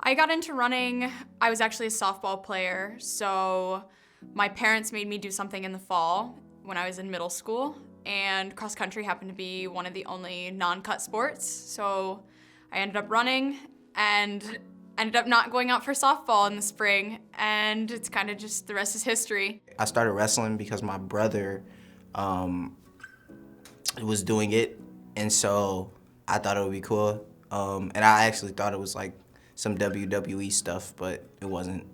I got into running, I was actually a softball player, so my parents made me do something in the fall when I was in middle school, and cross country happened to be one of the only non-cut sports, so I ended up running and ended up not going out for softball in the spring, and it's kind of just the rest is history. I started wrestling because my brother was doing it, and so I thought it would be cool. And I actually thought it was like some WWE stuff, but it wasn't.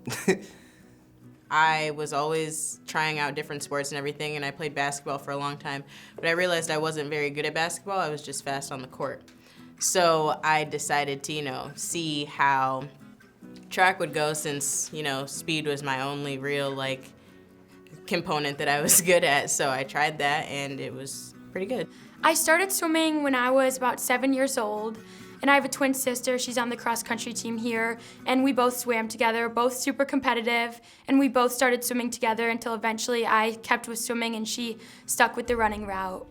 I was always trying out different sports and everything, and I played basketball for a long time, but I realized I wasn't very good at basketball. I was just fast on the court. So I decided to, see how track would go since, speed was my only real, component that I was good at. So I tried that, and it was pretty good. I started swimming when I was about 7 years old, and I have a twin sister. She's on the cross country team here, and we both swam together, both super competitive, and we both started swimming together until eventually I kept with swimming and she stuck with the running route.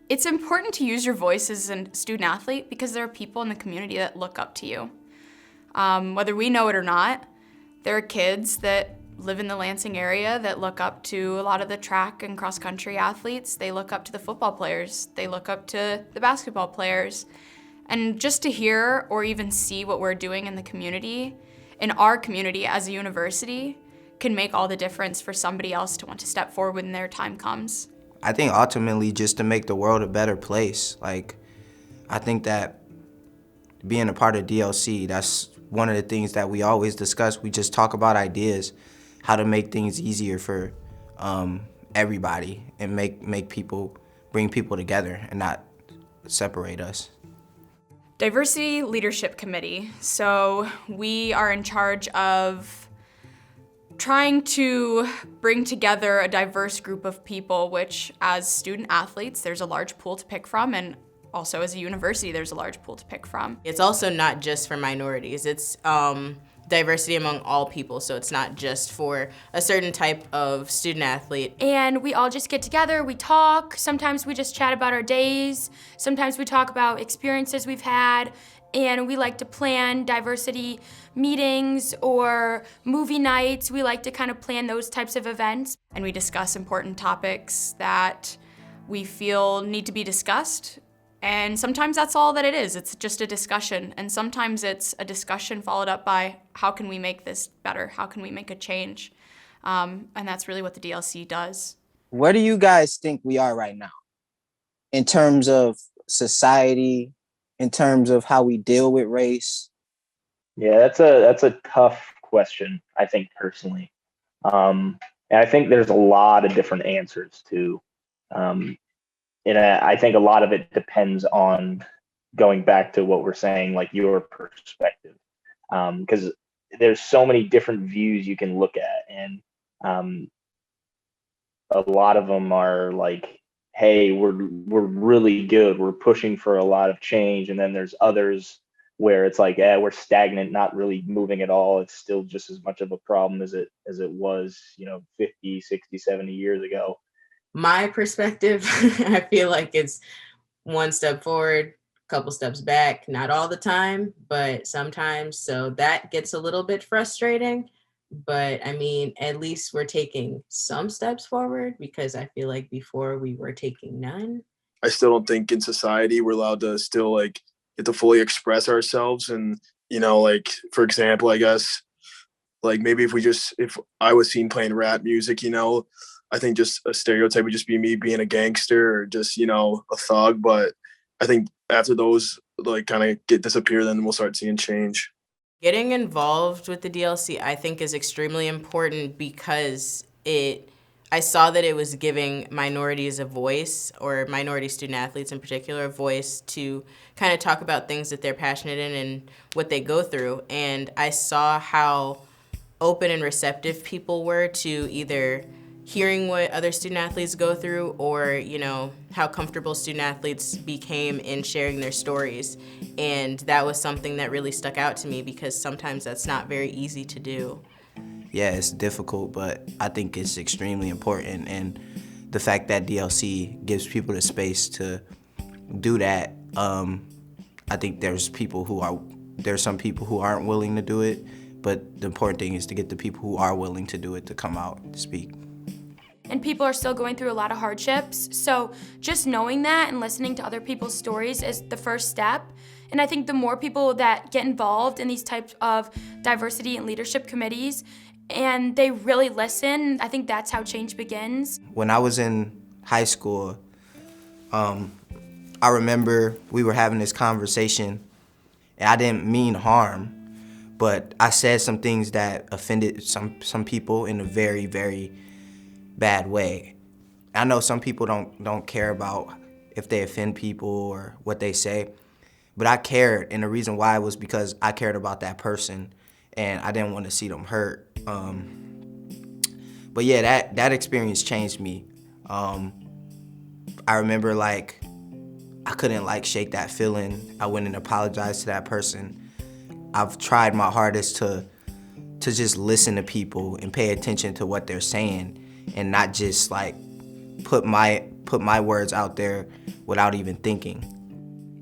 It's important to use your voice as a student athlete because there are people in the community that look up to you. Whether we know it or not, there are kids that live in the Lansing area that look up to a lot of the track and cross country athletes. They look up to the football players. They look up to the basketball players. And just to hear or even see what we're doing in the community, in our community as a university, can make all the difference for somebody else to want to step forward when their time comes. I think ultimately just to make the world a better place. I think that being a part of DLC, that's one of the things that we always discuss. We just talk about ideas, how to make things easier for everybody and make people, bring people together and not separate us. Diversity Leadership Committee. So we are in charge of trying to bring together a diverse group of people, which as student athletes, there's a large pool to pick from, and also as a university, there's a large pool to pick from. It's also not just for minorities. It's diversity among all people, so it's not just for a certain type of student athlete. And we all just get together, we talk, sometimes we just chat about our days, sometimes we talk about experiences we've had, and we like to plan diversity meetings or movie nights. We like to kind of plan those types of events. And we discuss important topics that we feel need to be discussed. And sometimes that's all that it is. It's just a discussion. And sometimes it's a discussion followed up by how can we make this better? How can we make a change? And that's really what the DLC does. Where do you guys think we are right now in terms of society, in terms of how we deal with race? Yeah, that's a tough question, I think, personally. And I think there's a lot of different answers too. And I think a lot of it depends on going back to what we're saying, like your perspective, because there's so many different views you can look at, and a lot of them are like, "Hey, we're really good. We're pushing for a lot of change," and then there's others where it's like, we're stagnant, not really moving at all. It's still just as much of a problem as it was, 50, 60, 70 years ago. My perspective, I feel like it's one step forward, a couple steps back, not all the time, but sometimes. So that gets a little bit frustrating. But I mean, at least we're taking some steps forward, because I feel like before we were taking none. I still don't think in society we're allowed to still get to fully express ourselves. And, for example, I guess, maybe if I was seen playing rap music, I think just a stereotype would just be me being a gangster or just, a thug. But I think after those kind of disappear, then we'll start seeing change. Getting involved with the DLC, I think, is extremely important because I saw that it was giving minorities a voice, or minority student athletes in particular, a voice to kind of talk about things that they're passionate in and what they go through. And I saw how open and receptive people were to either hearing what other student athletes go through, or, how comfortable student athletes became in sharing their stories. And that was something that really stuck out to me, because sometimes that's not very easy to do. Yeah, it's difficult, but I think it's extremely important. And the fact that DLC gives people the space to do that, I think there's people who are there's some people who aren't willing to do it, but the important thing is to get the people who are willing to do it to come out and speak. And people are still going through a lot of hardships. So just knowing that and listening to other people's stories is the first step. And I think the more people that get involved in these types of diversity and leadership committees and they really listen, I think that's how change begins. When I was in high school, I remember we were having this conversation, and I didn't mean harm, but I said some things that offended some people in a very, very bad way. I know some people don't care about if they offend people or what they say, but I cared, and the reason why was because I cared about that person, and I didn't want to see them hurt. But yeah, that experience changed me. I remember like I couldn't like shake that feeling. I went and apologized to that person. I've tried my hardest to just listen to people and pay attention to what they're saying and not just like put my words out there without even thinking.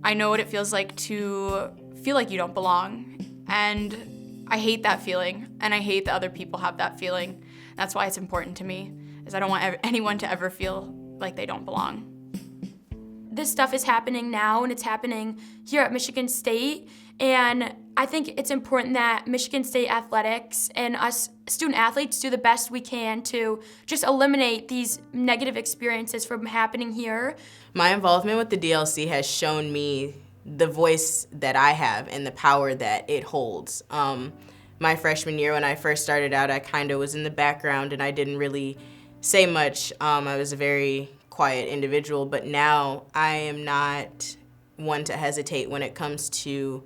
I know what it feels like to feel like you don't belong, and I hate that feeling, and I hate that other people have that feeling. That's why it's important to me, is I don't want anyone to ever feel like they don't belong. This stuff is happening now, and it's happening here at Michigan State, and I think it's important that Michigan State athletics and us student athletes do the best we can to just eliminate these negative experiences from happening here. My involvement with the DLC has shown me the voice that I have and the power that it holds. My freshman year, when I first started out, I kind of was in the background and I didn't really say much. I was a very quiet individual, but now I am not one to hesitate when it comes to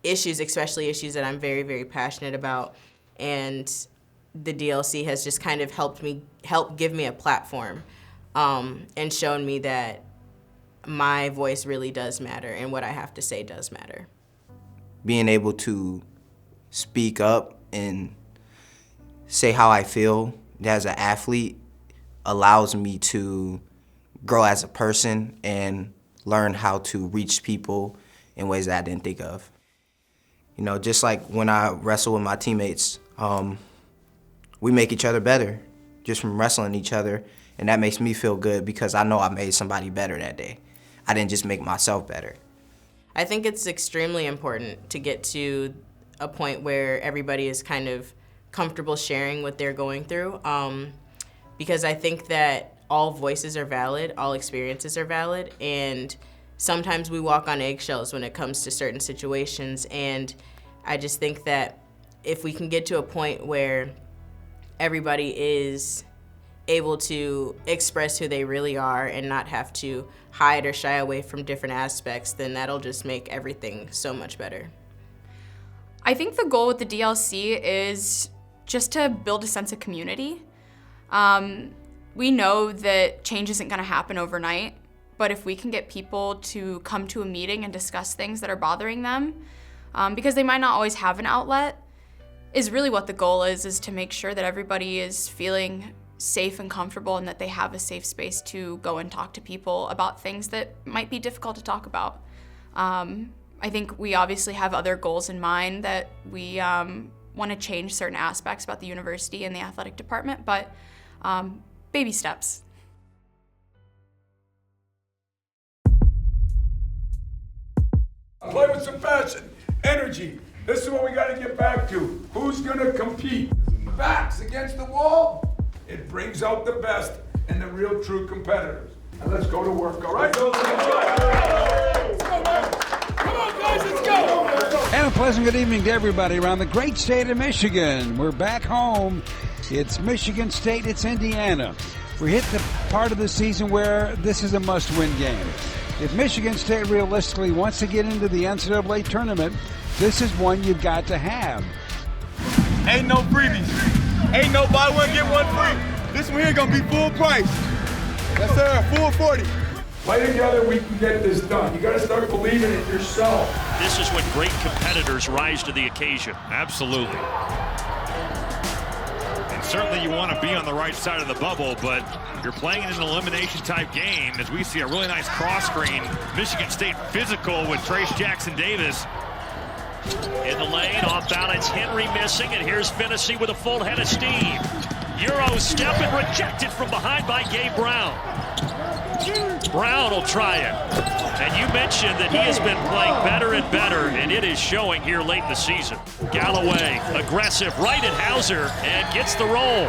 issues, especially issues that I'm very, very passionate about. And the DLC has just kind of helped give me a platform and shown me that my voice really does matter and what I have to say does matter. Being able to speak up and say how I feel as an athlete allows me to grow as a person and learn how to reach people in ways that I didn't think of. You know, just like when I wrestle with my teammates, we make each other better just from wrestling each other, and that makes me feel good because I know I made somebody better that day. I didn't just make myself better. I think it's extremely important to get to a point where everybody is kind of comfortable sharing what they're going through, because I think that all voices are valid, all experiences are valid, and sometimes we walk on eggshells when it comes to certain situations, and I just think that if we can get to a point where everybody is able to express who they really are and not have to hide or shy away from different aspects, then that'll just make everything so much better. I think the goal with the DLC is just to build a sense of community. We know that change isn't going to happen overnight, but if we can get people to come to a meeting and discuss things that are bothering them, because they might not always have an outlet, is really what the goal is to make sure that everybody is feeling safe and comfortable and that they have a safe space to go and talk to people about things that might be difficult to talk about. I think we obviously have other goals in mind, that we want to change certain aspects about the university and the athletic department, but baby steps. Play with some passion, energy. This is what we got to get back to. Who's going to compete? Backs against the wall. It brings out the best and the real true competitors. And let's go to work, all right? Let's go, man. Come on, guys, let's go. And a pleasant good evening to everybody around the great state of Michigan. We're back home. It's Michigan State, it's Indiana. We hit the part of the season where this is a must-win game. If Michigan State realistically wants to get into the NCAA tournament, this is one you've got to have. Ain't no freebies. Ain't no buy one, get one free. This one here gonna be full price. Yes, sir, full 40. Play together, we can get this done. You got to start believing it yourself. This is when great competitors rise to the occasion. Absolutely. And certainly you want to be on the right side of the bubble, but you're playing in an elimination type game as we see a really nice cross screen. Michigan State physical with Trace Jackson Davis. In the lane, off balance, Henry missing, and here's Finney with a full head of steam. Euro step and rejected from behind by Gabe Brown. Brown will try it. And you mentioned that he has been playing better and better, and it is showing here late in the season. Galloway, aggressive, right at Hauser, and gets the roll.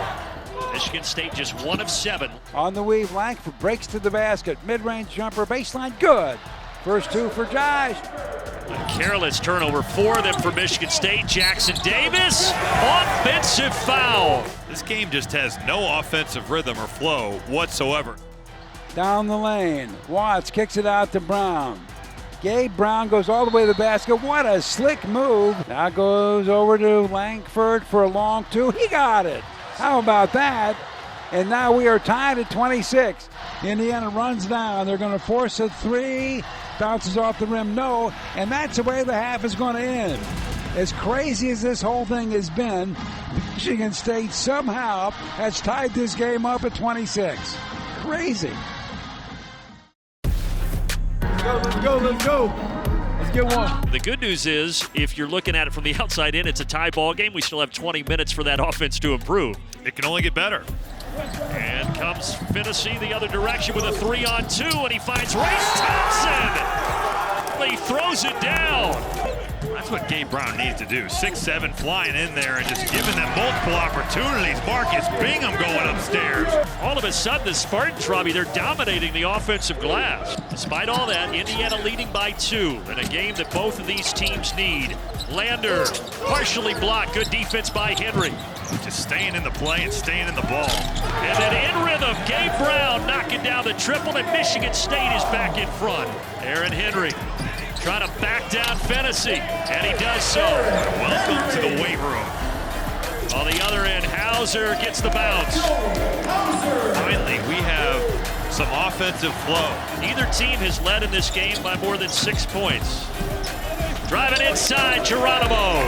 Michigan State just 1 of 7. On the weave, Langford breaks to the basket. Mid-range jumper, baseline, good. First 2 for Josh. A careless turnover, 4 of them for Michigan State. Jackson Davis, offensive foul. This game just has no offensive rhythm or flow whatsoever. Down the lane, Watts kicks it out to Brown. Gabe Brown goes all the way to the basket. What a slick move. Now goes over to Langford for a long 2. He got it. How about that? And now we are tied at 26. Indiana runs down. They're going to force a 3. Bounces off the rim, no. And that's the way the half is going to end. As crazy as this whole thing has been, Michigan State somehow has tied this game up at 26. Crazy. Let's go. Let's get one. The good news is, if you're looking at it from the outside in, it's a tie ball game. We still have 20 minutes for that offense to improve. It can only get better. And comes Finney the other direction with a 3-on-2, and he finds Race Thompson. He throws it down. That's what Gabe Brown needs to do. 6'7", flying in there and just giving them multiple opportunities. Marcus Bingham going upstairs. All of a sudden, the Spartans, Robbie, they're dominating the offensive glass. Despite all that, Indiana leading by 2 in a game that both of these teams need. Lander, partially blocked. Good defense by Henry. Just staying in the play and staying in the ball. And then in rhythm, Gabe Brown knocking down the triple, and Michigan State is back in front. Aaron Henry trying to back down Finney, and he does so. Welcome to the weight room. On the other end, Hauser gets the bounce. Finally, we have some offensive flow. Neither team has led in this game by more than 6 points. Driving inside, Geronimo.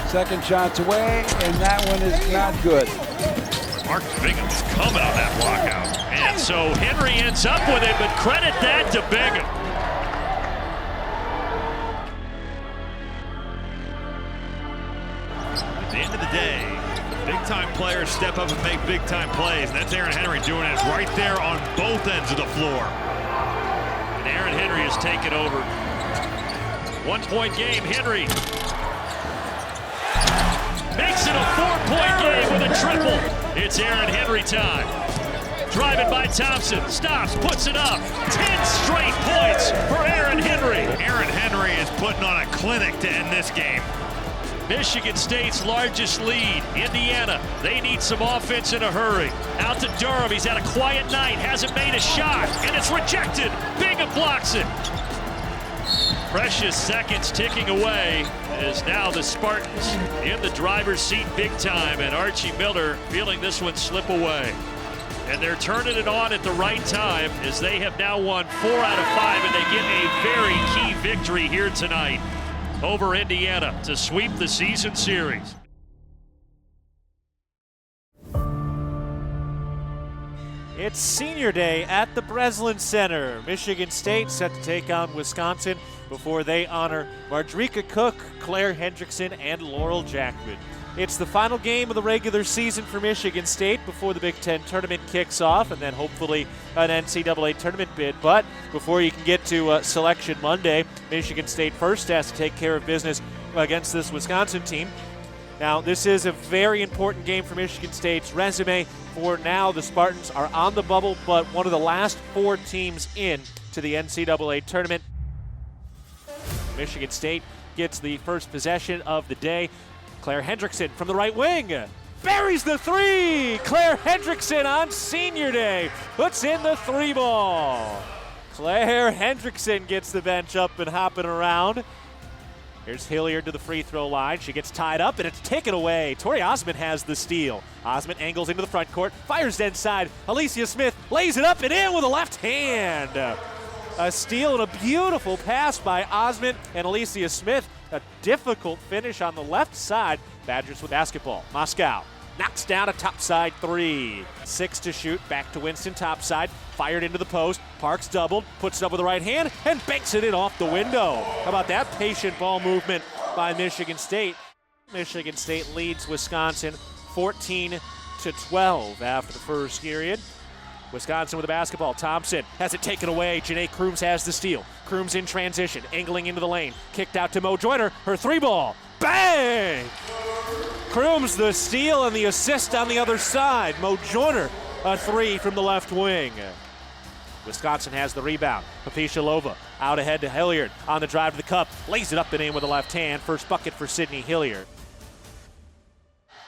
Second shot's away, and that one is not good. Marcus Bingham's coming on that blockout. And so Henry ends up with it, but credit that to Bingham. At the end of the day, big-time players step up and make big-time plays, and that's Aaron Henry doing it right there on both ends of the floor. And Aaron Henry has taken over. 1-point game, Henry makes it a 4-point game with a triple. It's Aaron Henry time. Driving by Thompson, stops, puts it up. 10 straight points for Aaron Henry. Aaron Henry is putting on a clinic to end this game. Michigan State's largest lead, Indiana. They need some offense in a hurry. Out to Durham, he's had a quiet night, hasn't made a shot, and it's rejected. Bingham blocks it. Precious seconds ticking away as now the Spartans in the driver's seat big time, and Archie Miller feeling this one slip away. And they're turning it on at the right time as they have now won 4 out of 5, and they get a very key victory here tonight over Indiana to sweep the season series. It's senior day at the Breslin Center. Michigan State set to take on Wisconsin before they honor Marjrika Cook, Claire Hendrickson, and Laurel Jackman. It's the final game of the regular season for Michigan State before the Big Ten tournament kicks off, and then hopefully an NCAA tournament bid. But before you can get to Selection Monday, Michigan State first has to take care of business against this Wisconsin team. Now, this is a very important game for Michigan State's resume. For now, the Spartans are on the bubble, but one of the last 4 teams in to the NCAA tournament. Michigan State gets the first possession of the day. Claire Hendrickson from the right wing buries the 3. Claire Hendrickson on senior day puts in the 3 ball. Claire Hendrickson gets the bench up and hopping around. Here's Hilliard to the free throw line. She gets tied up, and it's taken away. Tori Osmond has the steal. Osmond angles into the front court, fires inside. Alicia Smith lays it up and in with a left hand. A steal and a beautiful pass by Osmond and Alicia Smith. A difficult finish on the left side. Badgers with basketball. Moscow knocks down a topside 3. 6 to shoot. Back to Winston topside. Fired into the post. Parks doubled. Puts it up with the right hand and banks it in off the window. How about that patient ball movement by Michigan State. Michigan State leads Wisconsin 14-12 after the first period. Wisconsin with the basketball. Thompson has it taken away. Janae Crooms has the steal. Crooms in transition, angling into the lane. Kicked out to Mo Joyner. Her three ball. Bang! Crooms the steal and the assist on the other side. Mo Joyner a three from the left wing. Wisconsin has the rebound. Papisha Lova out ahead to Hilliard on the drive to the cup. Lays it up and in with the left hand. First bucket for Sydney Hilliard.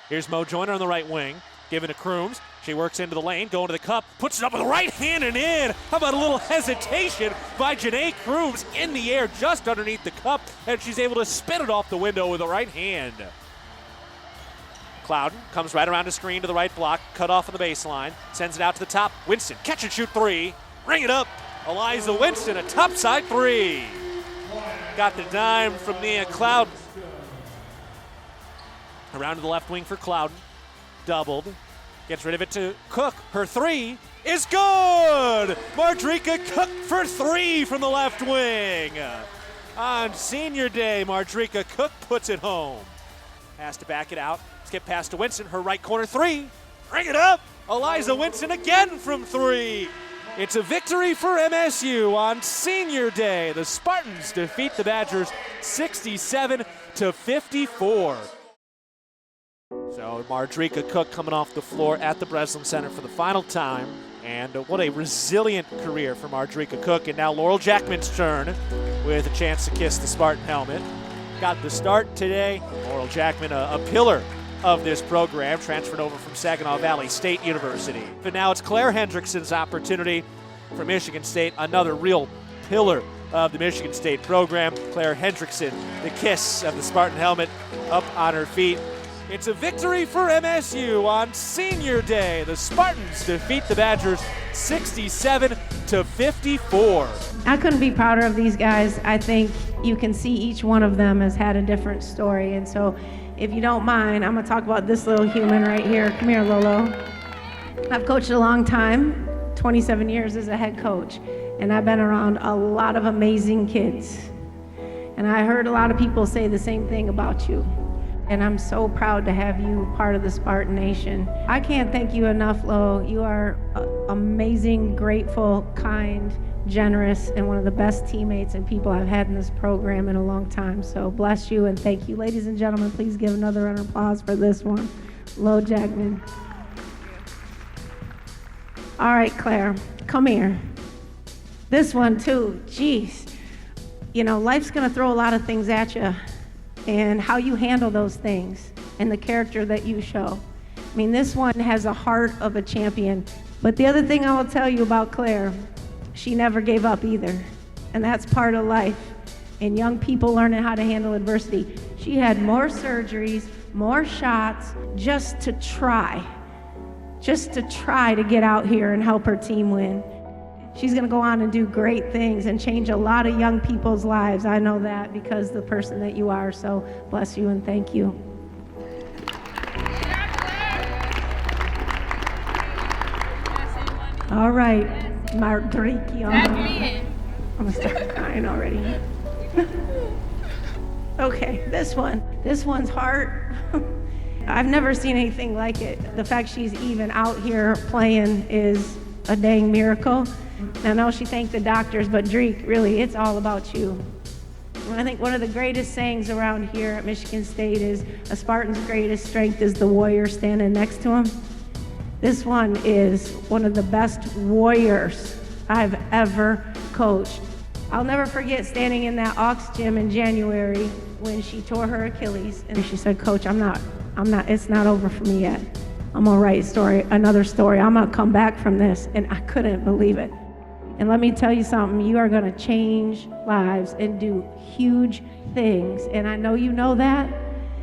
Here's Mo Joyner on the right wing. Given to Crooms. She works into the lane, going to the cup, puts it up with the right hand and in. How about a little hesitation by Janae Crooms in the air just underneath the cup, and she's able to spin it off the window with the right hand. Clouden comes right around the screen to the right block, cut off on the baseline, sends it out to the top. Winston, catch and shoot three, ring it up. Eliza Winston, a topside three. Got the dime from Nia Clouden. Around to the left wing for Clouden, doubled. Gets rid of it to Cook. Her three is good! Mardrika Cook for three from the left wing. On senior day, Mardrika Cook puts it home. Has to back it out. Skip pass to Winston. Her right corner three. Bring it up! Eliza Winston again from three. It's a victory for MSU on senior day. The Spartans defeat the Badgers 67-54. So Mardrika Cook coming off the floor at the Breslin Center for the final time. And what a resilient career for Mardrika Cook. And now Laurel Jackman's turn with a chance to kiss the Spartan helmet. Got the start today. Laurel Jackman, a pillar of this program, transferred over from Saginaw Valley State University. But now it's Claire Hendrickson's opportunity for Michigan State, another real pillar of the Michigan State program. Claire Hendrickson, the kiss of the Spartan helmet, up on her feet. It's a victory for MSU on senior day. The Spartans defeat the Badgers 67-54. I couldn't be prouder of these guys. I think you can see each one of them has had a different story. And so if you don't mind, I'm gonna talk about this little human right here. Come here, Lolo. I've coached a long time, 27 years as a head coach. And I've been around a lot of amazing kids. And I heard a lot of people say the same thing about you. And I'm so proud to have you part of the Spartan Nation. I can't thank you enough, Lo. You are amazing, grateful, kind, generous, and one of the best teammates and people I've had in this program in a long time. So bless you and thank you. Ladies and gentlemen, please give another round of applause for this one. Lo Jackman. All right, Claire, come here. This one too, geez. You know, life's gonna throw a lot of things at you. And how you handle those things and the character that you show. I mean, this one has a heart of a champion. But the other thing I will tell you about Claire, she never gave up either. And that's part of life. And young people learning how to handle adversity. She had more surgeries, more shots, just to try to get out here and help her team win. She's gonna go on and do great things and change a lot of young people's lives. I know that because of the person that you are. So bless you and thank you. All right, Mardrika. I'm gonna start crying already. Okay, this one's hard. I've never seen anything like it. The fact she's even out here playing is a dang miracle. I know she thanked the doctors, but Dreek, really, it's all about you. And I think one of the greatest sayings around here at Michigan State is a Spartan's greatest strength is the warrior standing next to him. This one is one of the best warriors I've ever coached. I'll never forget standing in that Aux gym in January when she tore her Achilles, and she said, "Coach, it's not over for me yet. I'm gonna write another story. I'm gonna come back from this." And I couldn't believe it. And let me tell you something, you are gonna change lives and do huge things. And I know you know that.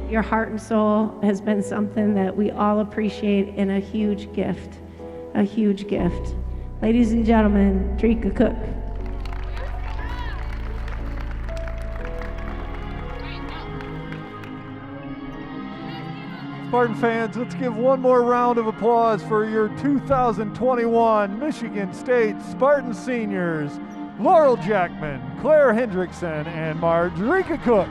Your heart and soul has been something that we all appreciate and a huge gift, a huge gift. Ladies and gentlemen, Drika Cook. Spartan fans, let's give one more round of applause for your 2021 Michigan State Spartan seniors, Laurel Jackman, Claire Hendrickson, and Mardrika Cook.